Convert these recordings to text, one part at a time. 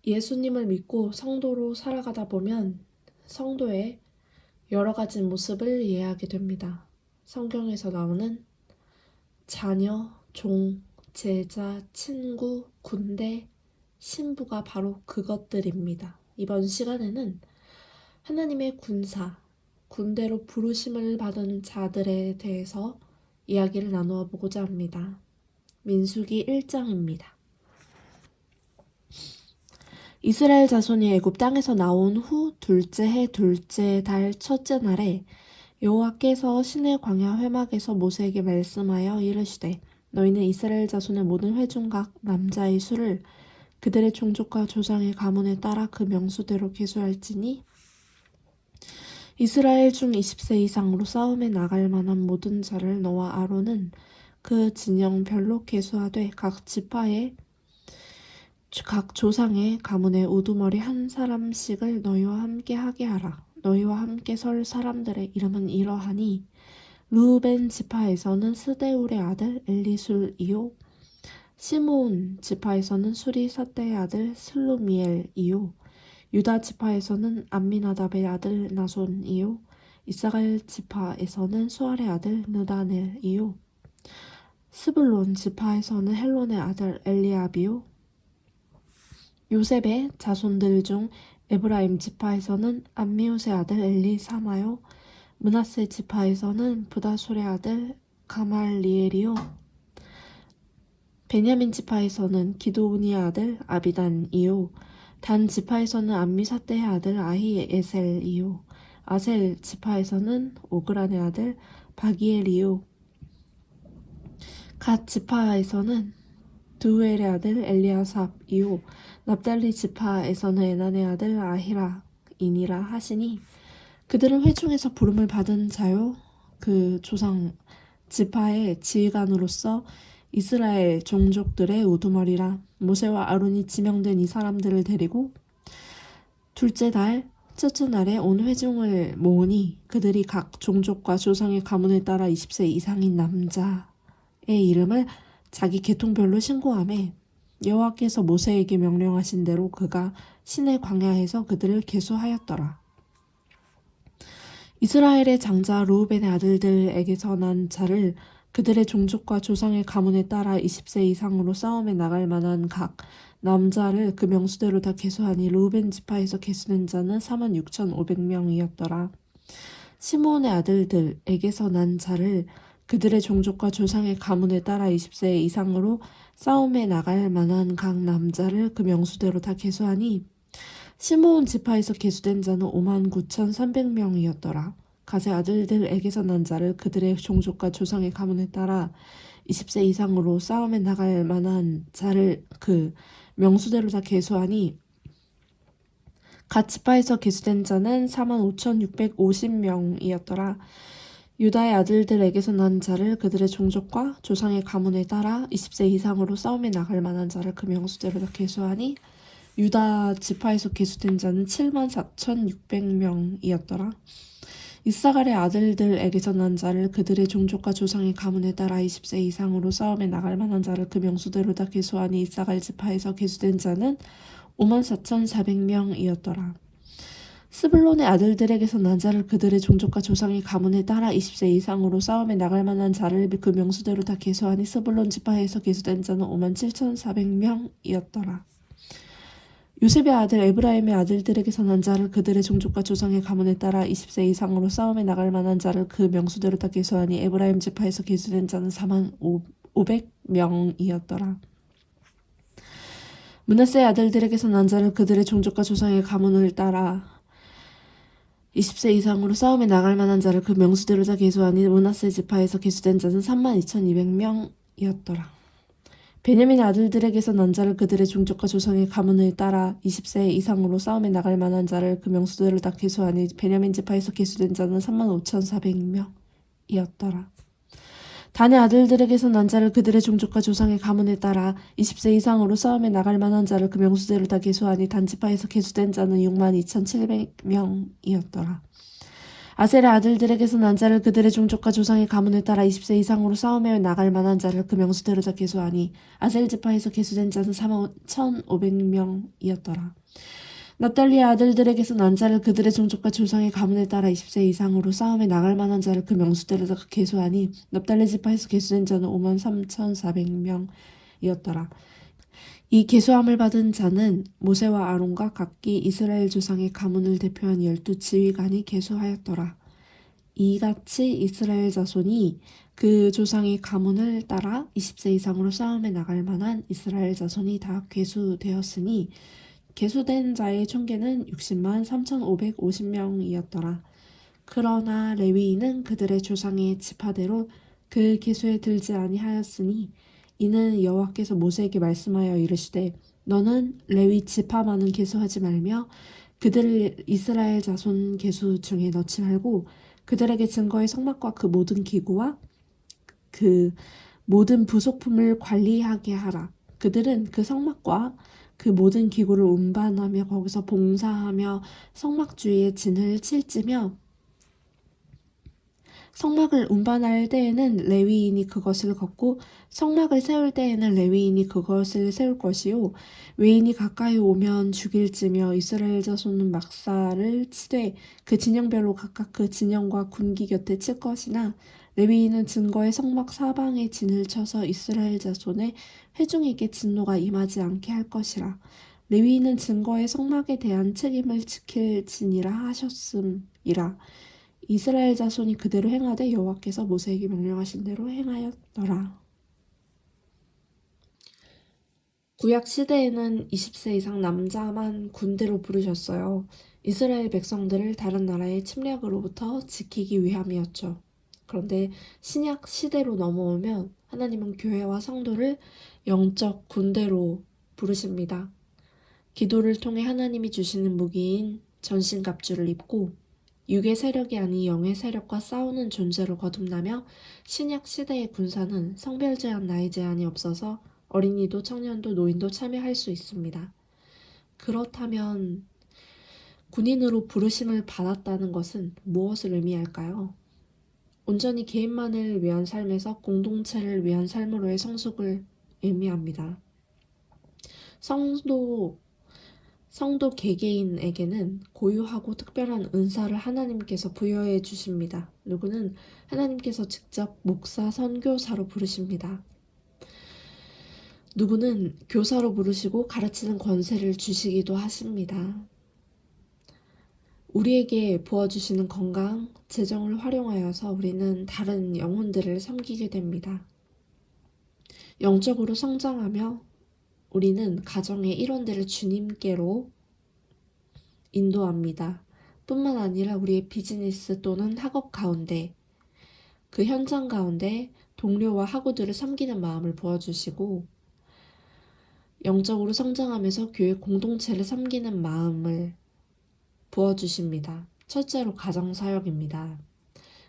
예수님을 믿고 성도로 살아가다 보면 성도의 여러 가지 모습을 이해하게 됩니다. 성경에서 나오는 자녀, 종, 제자, 친구, 군대, 신부가 바로 그것들입니다. 이번 시간에는 하나님의 군사, 군대로 부르심을 받은 자들에 대해서 이야기를 나누어 보고자 합니다. 민수기 1장입니다. 이스라엘 자손이 애굽 땅에서 나온 후 둘째 해 둘째 달 첫째 날에 여호와께서 시내 광야 회막에서 모세에게 말씀하여 이르시되 너희는 이스라엘 자손의 모든 회중 각 남자의 수를 그들의 종족과 조상의 가문에 따라 그 명수대로 계수할지니 이스라엘 중 20세 이상으로 싸움에 나갈 만한 모든 자를 너와 아론은 그 진영별로 계수하되 각 지파의 각 조상의 가문의 우두머리 한 사람씩을 너희와 함께 하게 하라. 너희와 함께 설 사람들의 이름은 이러하니 르우벤 지파에서는 스데울의 아들 엘리술이요 시므온 지파에서는 수리사떼의 아들 슬루미엘이요 유다 지파에서는 암미나답의 아들 나손이요 이사갈 지파에서는 수알의 아들 느다넬이요 스불론 지파에서는 헬론의 아들 엘리압이요 요셉의 자손들 중 에브라임 지파에서는 암미옷의 아들 엘리사마요 므낫세 지파에서는 브다술의 아들 가말리엘이요 베냐민 지파에서는 기드온의 아들 아비단이요 단 지파에서는 암미사떼의 아들 아히에셀이요 아셀 지파에서는 오그란의 아들 바기엘이요 갓 지파에서는 드우엘의 아들 엘리아삽이요 납달리 지파에서는 에난의 아들 아히라이니라 하시니 그들은 회중에서 부름을 받은 자요 그 조상 지파의 지휘관으로서 이스라엘 종족들의 우두머리라. 모세와 아론이 지명된 이 사람들을 데리고 둘째 달 첫째 날에 온 회중을 모으니 그들이 각 종족과 조상의 가문에 따라 20세 이상인 남자의 이름을 자기 계통별로 신고하매 여호와께서 모세에게 명령하신 대로 그가 시내 광야에서 그들을 계수하였더라. 이스라엘의 장자 르우벤의 아들들에게서 난 자를 그들의 종족과 조상의 가문에 따라 20세 이상으로 싸움에 나갈 만한 각 남자를 그 명수대로 다 계수하니 르우벤 지파에서 계수된 자는 46,500명이었더라. 시므온의 아들들에게서 난 자를 그들의 종족과 조상의 가문에 따라 20세 이상으로 싸움에 나갈 만한 각 남자를 그 명수대로 다 계수하니 시므온 지파에서 계수된 자는 59,300명이었더라. 갓의 아들들에게서 난 자를 그들의 종족과 조상의 가문에 따라 20세 이상으로 싸움에 나갈 만한 자를 그 명수대로 다 계수하니 갓 지파에서 계수된 자는 45,650명이었더라. 유다의 아들들에게서 난 자를 그들의 종족과 조상의 가문에 따라 20세 이상으로 싸움에 나갈 만한 자를 그 명수대로 다 계수하니 유다 지파에서 계수된 자는 74,600명이었더라. 이사갈의 아들들에게서 난 자를 그들의 종족과 조상의 가문에 따라 20세 이상으로 싸움에 나갈 만한 자를 그 명수대로 다 계수하니 이사갈 지파에서 계수된 자는 54,400명이었더라. 스불론의 아들들에게서 난 자를 그들의 종족과 조상의 가문에 따라 20세 이상으로 싸움에 나갈 만한 자를 그 명수대로 다 계수하니 스불론 지파에서 계수된 자는 57,400명이었더라. 요셉의 아들 에브라임의 아들들에게서 난 자를 그들의 종족과 조상의 가문에 따라 20세 이상으로 싸움에 나갈 만한 자를 그 명수대로 다 계수하니 에브라임 지파에서 계수된 자는 45,500명이었더라. 므낫세의 아들들에게서 난 자를 그들의 종족과 조상의 가문을 따라 20세 이상으로 싸움에 나갈 만한 자를 그 명수대로 다 계수하니 므낫세 지파에서 계수된 자는 32,200명이었더라. 베냐민 아들들에게서 난 자를 그들의 종족과 조상의 가문을 따라 20세 이상으로 싸움에 나갈 만한 자를 그 명수대로 다 계수하니 베냐민 지파에서 계수된 자는 35,400명이었더라. 단의 아들들에게서 난 자를 그들의 종족과 조상의 가문에 따라 20세 이상으로 싸움에 나갈 만한 자를 그 명수대로 다 계수하니 단 지파에서 계수된 자는 62,700명이었더라. 아셀의 아들들에게서 난 자를 그들의 종족과 조상의 가문을 따라 20세 이상으로 싸움에 나갈 만한 자를 그 명수대로 다 계수하니 아셀 지파에서 계수된 자는 3만 1,500명이었더라. 납달리의 아들들에게서 난 자를 그들의 종족과 조상의 가문을 따라 20세 이상으로 싸움에 나갈 만한 자를 그 명수대로 다 계수하니 납달리 지파에서 계수된 자는 5만 3,400명이었더라. 이 계수함을 받은 자는 모세와 아론과 각기 이스라엘 조상의 가문을 대표한 12지휘관이 계수하였더라. 이같이 이스라엘 자손이 그 조상의 가문을 따라 20세 이상으로 싸움에 나갈 만한 이스라엘 자손이 다 계수되었으니 계수된 자의 총계는 60만 3,550명이었더라. 그러나 레위인은 그들의 조상의 지파대로 그 계수에 들지 아니하였으니 이는 여호와께서 모세에게 말씀하여 이르시되 너는 레위 지파만은 계수하지 말며 그들을 이스라엘 자손 계수 중에 넣지 말고 그들에게 증거의 성막과 그 모든 기구와 그 모든 부속품을 관리하게 하라. 그들은 그 성막과 그 모든 기구를 운반하며 거기서 봉사하며 성막 주위에 진을 칠지며 성막을 운반할 때에는 레위인이 그것을 걷고 성막을 세울 때에는 레위인이 그것을 세울 것이요 외인이 가까이 오면 죽일지며 이스라엘 자손은 막사를 치되 그 진영별로 각각 그 진영과 군기 곁에 칠 것이나 레위인은 증거의 성막 사방에 진을 쳐서 이스라엘 자손의 회중에게 진노가 임하지 않게 할 것이라. 레위인은 증거의 성막에 대한 책임을 지킬지니라 하셨음이라. 이스라엘 자손이 그대로 행하되 여호와께서 모세에게 명령하신 대로 행하였더라. 구약 시대에는 20세 이상 남자만 군대로 부르셨어요. 이스라엘 백성들을 다른 나라의 침략으로부터 지키기 위함이었죠. 그런데 신약 시대로 넘어오면 하나님은 교회와 성도를 영적 군대로 부르십니다. 기도를 통해 하나님이 주시는 무기인 전신갑주를 입고 육의 세력이 아닌 영의 세력과 싸우는 존재로 거듭나며 신약 시대의 군사는 성별 제한, 나이 제한이 없어서 어린이도 청년도 노인도 참여할 수 있습니다. 그렇다면 군인으로 부르심을 받았다는 것은 무엇을 의미할까요? 온전히 개인만을 위한 삶에서 공동체를 위한 삶으로의 성숙을 의미합니다. 성도 개개인에게는 고유하고 특별한 은사를 하나님께서 부여해 주십니다. 누구는 하나님께서 직접 목사, 선교사로 부르십니다. 누구는 교사로 부르시고 가르치는 권세를 주시기도 하십니다. 우리에게 부어주시는 건강, 재정을 활용하여서 우리는 다른 영혼들을 섬기게 됩니다. 영적으로 성장하며 우리는 가정의 일원들을 주님께로 인도합니다. 뿐만 아니라 우리의 비즈니스 또는 학업 가운데 그 현장 가운데 동료와 학우들을 섬기는 마음을 부어주시고 영적으로 성장하면서 교회 공동체를 섬기는 마음을 부어주십니다. 첫째로 가정사역입니다.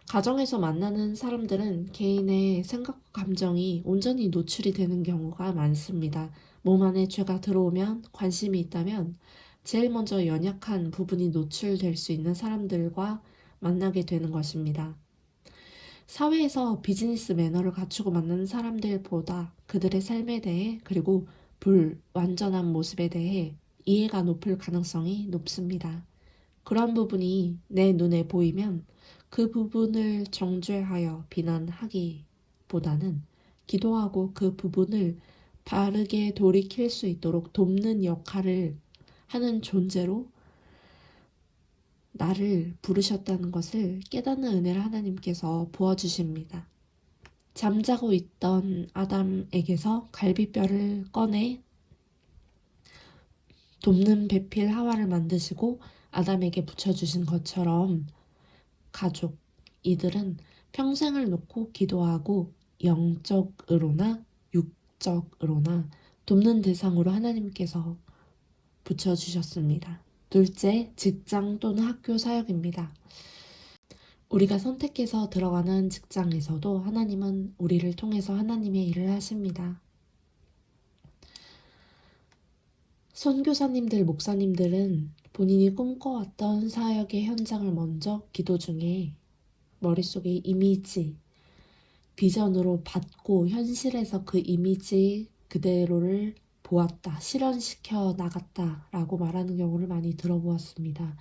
가정에서 만나는 사람들은 개인의 생각과 감정이 온전히 노출이 되는 경우가 많습니다. 몸 안에 죄가 들어오면 관심이 있다면 제일 먼저 연약한 부분이 노출될 수 있는 사람들과 만나게 되는 것입니다. 사회에서 비즈니스 매너를 갖추고 만나는 사람들보다 그들의 삶에 대해 그리고 불완전한 모습에 대해 이해가 높을 가능성이 높습니다. 그러한 부분이 내 눈에 보이면 그 부분을 정죄하여 비난하기보다는 기도하고 그 부분을 바르게 돌이킬 수 있도록 돕는 역할을 하는 존재로 나를 부르셨다는 것을 깨닫는 은혜를 하나님께서 부어주십니다. 잠자고 있던 아담에게서 갈비뼈를 꺼내 돕는 배필 하와를 만드시고 아담에게 붙여주신 것처럼 가족, 이들은 평생을 놓고 기도하고 영적으로나 육적으로나 돕는 대상으로 하나님께서 붙여주셨습니다. 둘째, 직장 또는 학교 사역입니다. 우리가 선택해서 들어가는 직장에서도 하나님은 우리를 통해서 하나님의 일을 하십니다. 선교사님들, 목사님들은 본인이 꿈꿔왔던 사역의 현장을 먼저 기도 중에 머릿속에 이미지, 비전으로 받고 현실에서 그 이미지 그대로를 보았다, 실현시켜 나갔다라고 말하는 경우를 많이 들어보았습니다.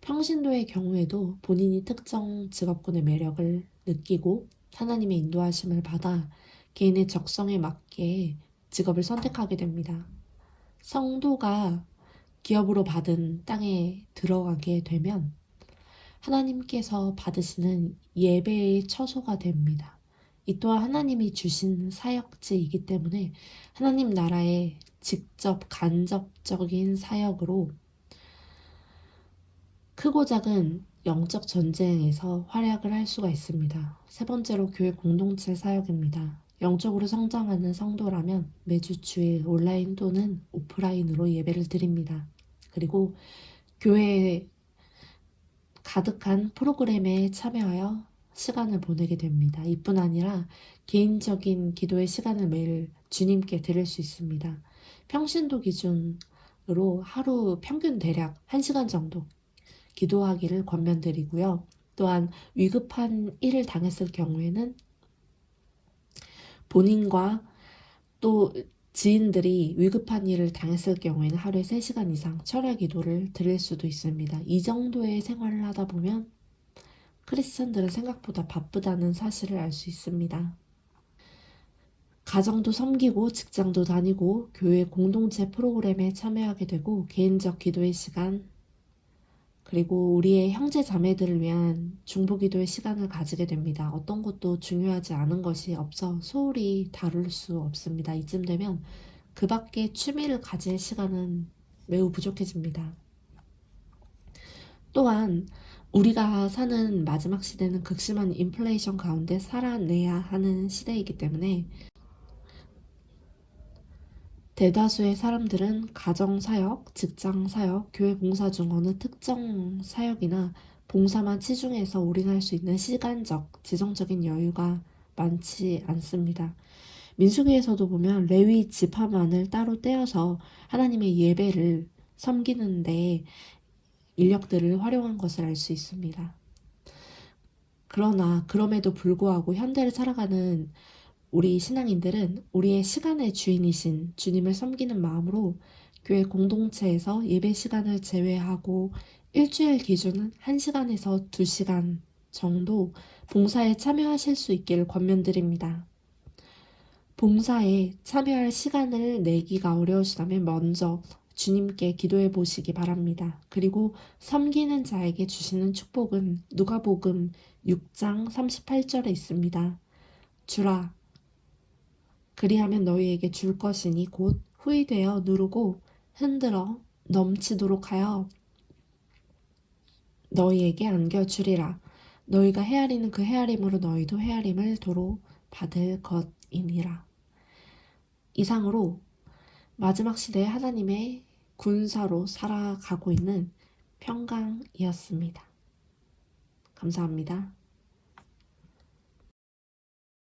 평신도의 경우에도 본인이 특정 직업군의 매력을 느끼고 하나님의 인도하심을 받아 개인의 적성에 맞게 직업을 선택하게 됩니다. 성도가 기업으로 받은 땅에 들어가게 되면 하나님께서 받으시는 예배의 처소가 됩니다. 이 또한 하나님이 주신 사역지이기 때문에 하나님 나라의 직접 간접적인 사역으로 크고 작은 영적 전쟁에서 활약을 할 수가 있습니다. 세 번째로 교회 공동체 사역입니다. 영적으로 성장하는 성도라면 매주 주일 온라인 또는 오프라인으로 예배를 드립니다. 그리고 교회에 가득한 프로그램에 참여하여 시간을 보내게 됩니다. 이뿐 아니라 개인적인 기도의 시간을 매일 주님께 드릴 수 있습니다. 평신도 기준으로 하루 평균 대략 1시간 정도 기도하기를 권면드리고요. 또한 위급한 일을 당했을 경우에는 본인과 또 지인들이 위급한 일을 당했을 경우에는 하루에 3시간 이상 철야 기도를 드릴 수도 있습니다. 이 정도의 생활을 하다 보면 크리스천들은 생각보다 바쁘다는 사실을 알 수 있습니다. 가정도 섬기고 직장도 다니고 교회 공동체 프로그램에 참여하게 되고 개인적 기도의 시간 그리고 우리의 형제 자매들을 위한 중보기도의 시간을 가지게 됩니다. 어떤 것도 중요하지 않은 것이 없어 소홀히 다룰 수 없습니다. 이쯤 되면 그 밖에 취미를 가질 시간은 매우 부족해집니다. 또한 우리가 사는 마지막 시대는 극심한 인플레이션 가운데 살아내야 하는 시대이기 때문에 대다수의 사람들은 가정사역, 직장사역, 교회 봉사 중 어느 특정 사역이나 봉사만 치중해서 올인할 수 있는 시간적, 재정적인 여유가 많지 않습니다. 민수기에서도 보면 레위 지파만을 따로 떼어서 하나님의 예배를 섬기는데 인력들을 활용한 것을 알 수 있습니다. 그러나 그럼에도 불구하고 현대를 살아가는 우리 신앙인들은 우리의 시간의 주인이신 주님을 섬기는 마음으로 교회 공동체에서 예배 시간을 제외하고 일주일 기준은 1시간에서 2시간 정도 봉사에 참여하실 수 있기를 권면드립니다. 봉사에 참여할 시간을 내기가 어려우시다면 먼저 주님께 기도해 보시기 바랍니다. 그리고 섬기는 자에게 주시는 축복은 누가복음 6장 38절에 있습니다. 주라 그리하면 너희에게 줄 것이니 곧 후이되어 누르고 흔들어 넘치도록 하여 너희에게 안겨주리라. 너희가 헤아리는 그 헤아림으로 너희도 헤아림을 도로 받을 것이니라. 이상으로 마지막 시대에 하나님의 군사로 살아가고 있는 평강이었습니다. 감사합니다.